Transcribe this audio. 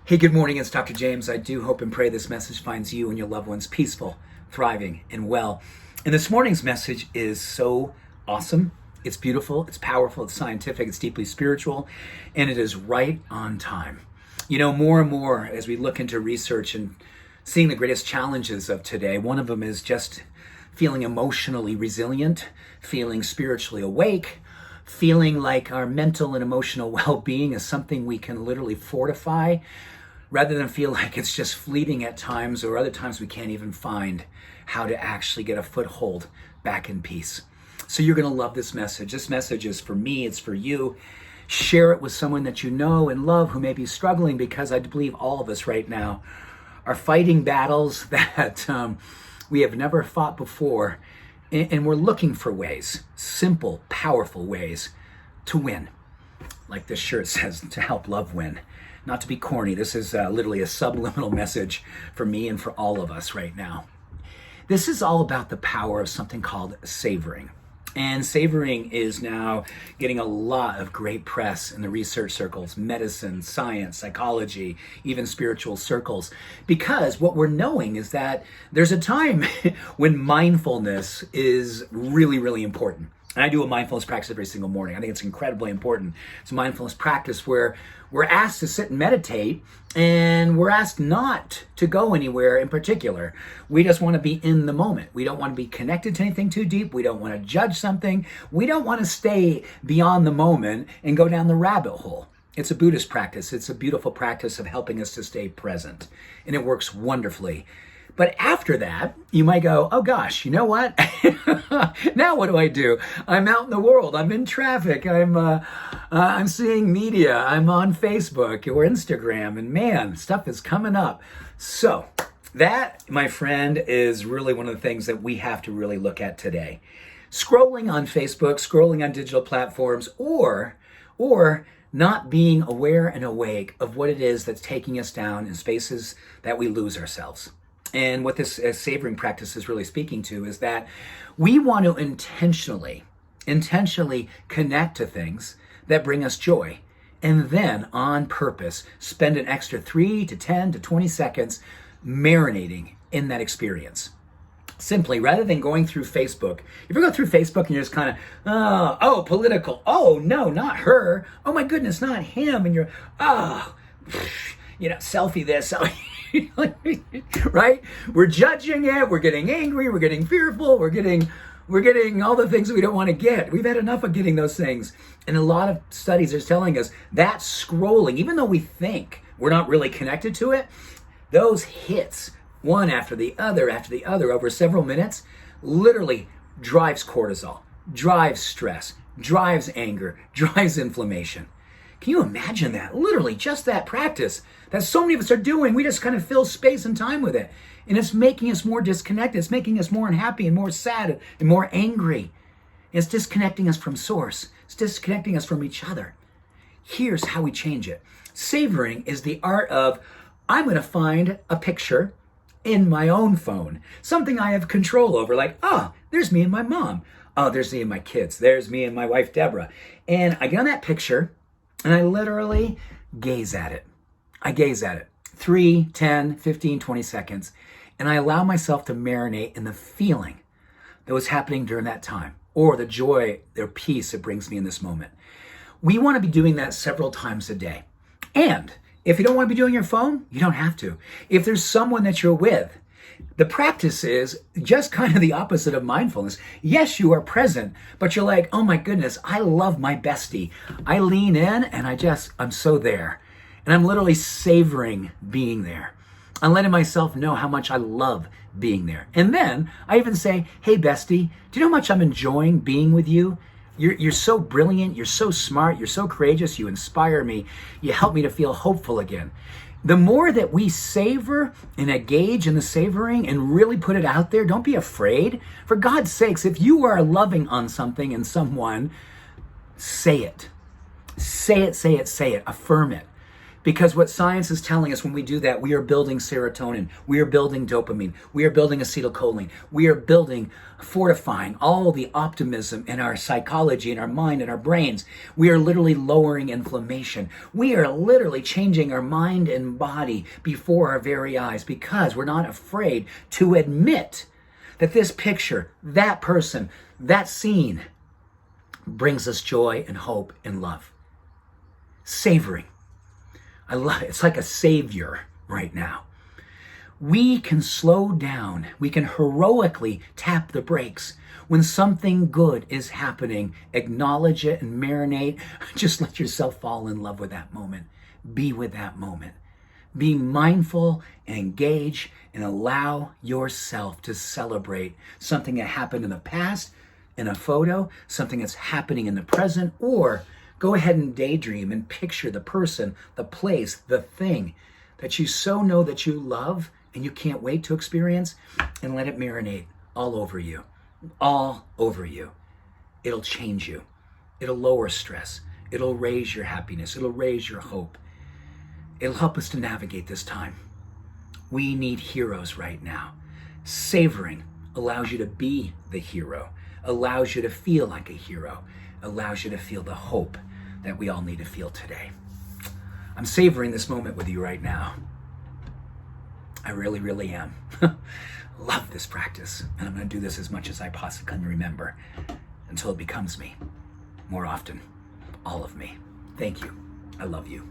Hey, good morning. It's Dr. James. I do hope and pray this message finds you and your loved ones peaceful, thriving, and well. And this morning's message is so awesome. It's beautiful, it's powerful, it's scientific, it's deeply spiritual, and it is right on time. You know, more and more as we look into research and seeing the greatest challenges of today, one of them is just feeling emotionally resilient, feeling spiritually awake, feeling like our mental and emotional well-being is something we can literally fortify rather than feel like it's just fleeting at times, or other times we can't even find how to actually get a foothold back in peace. So you're going to love this message. This message is for me, it's for you. Share it with someone that you know and love who may be struggling, because I believe all of us right now are fighting battles that we have never fought before. And we're looking for ways, simple, powerful ways to win. Like this shirt says, to help love win. Not to be corny, this is literally a subliminal message for me and for all of us right now. This is all about the power of something called savoring. And savoring is now getting a lot of great press in the research circles, medicine, science, psychology, even spiritual circles, because what we're knowing is that there's a time when mindfulness is really, really important. And I do a mindfulness practice every single morning. I think it's incredibly important. It's a mindfulness practice where we're asked to sit and meditate, and we're asked not to go anywhere in particular. We just want to be in the moment. We don't want to be connected to anything too deep. We don't want to judge something. We don't want to stay beyond the moment and go down the rabbit hole. It's a Buddhist practice. It's a beautiful practice of helping us to stay present, and it works wonderfully. But after that, you might go, oh gosh, you know what? Now what do? I'm out in the world. I'm in traffic. I'm seeing media. I'm on Facebook or Instagram, and man, stuff is coming up. So that, my friend, is really one of the things that we have to really look at today. Scrolling on Facebook, scrolling on digital platforms, or not being aware and awake of what it is that's taking us down in spaces that we lose ourselves. And what this savoring practice is really speaking to is that we want to intentionally connect to things that bring us joy, and then on purpose spend an extra 3 to 10 to 20 seconds marinating in that experience. Simply, rather than going through Facebook, if you go through Facebook and you're just kind of, oh, political, oh no, not her, oh my goodness, not him, and you're, selfie this, right? We're judging it, we're getting angry, we're getting fearful, we're getting all the things that we don't want to get. We've had enough of getting those things. And a lot of studies are telling us that scrolling, even though we think we're not really connected to it, those hits, one after the other over several minutes, literally drives cortisol, drives stress, drives anger, drives inflammation. Can you imagine that? Literally just that practice that so many of us are doing, we just kind of fill space and time with it. And it's making us more disconnected. It's making us more unhappy and more sad and more angry. It's disconnecting us from source. It's disconnecting us from each other. Here's how we change it. Savoring is the art of, I'm going to find a picture in my own phone, something I have control over, like, there's me and my mom. Oh, there's me and my kids. There's me and my wife, Deborah. And I get on that picture, and I literally gaze at it. 3, 10, 15, 20 seconds. And I allow myself to marinate in the feeling that was happening during that time, or the joy or peace it brings me in this moment. We want to be doing that several times a day. And if you don't want to be doing your phone, you don't have to. If there's someone that you're with, the practice is just kind of the opposite of mindfulness. Yes, you are present, but you're like, oh my goodness, I love my bestie. I lean in and I'm so there. And I'm literally savoring being there. I'm letting myself know how much I love being there. And then I even say, hey bestie, do you know how much I'm enjoying being with you? You're so brilliant, you're so smart, you're so courageous, you inspire me, you help me to feel hopeful again. The more that we savor and engage in the savoring and really put it out there, don't be afraid. For God's sakes, if you are loving on something and someone, say it. Say it, affirm it. Because what science is telling us when we do that, we are building serotonin, we are building dopamine, we are building acetylcholine, we are building, fortifying all the optimism in our psychology, in our mind, in our brains. We are literally lowering inflammation. We are literally changing our mind and body before our very eyes because we're not afraid to admit that this picture, that person, that scene brings us joy and hope and love. Savoring. I love it. It's like a savior right now. We can slow down. We can heroically tap the brakes. When something good is happening, acknowledge it and marinate. Just let yourself fall in love with that moment. Be with that moment. Be mindful and engage and allow yourself to celebrate something that happened in the past, in a photo, something that's happening in the present, or go ahead and daydream and picture the person, the place, the thing that you so know that you love and you can't wait to experience, and let it marinate all over you. All over you. It'll change you. It'll lower stress. It'll raise your happiness. It'll raise your hope. It'll help us to navigate this time. We need heroes right now. Savoring allows you to be the hero, allows you to feel like a hero, allows you to feel the hope that we all need to feel today. I'm savoring this moment with you right now. I really, really am. Love this practice, and I'm going to do this as much as I possibly can remember until it becomes me more often. All of me. Thank you. I love you.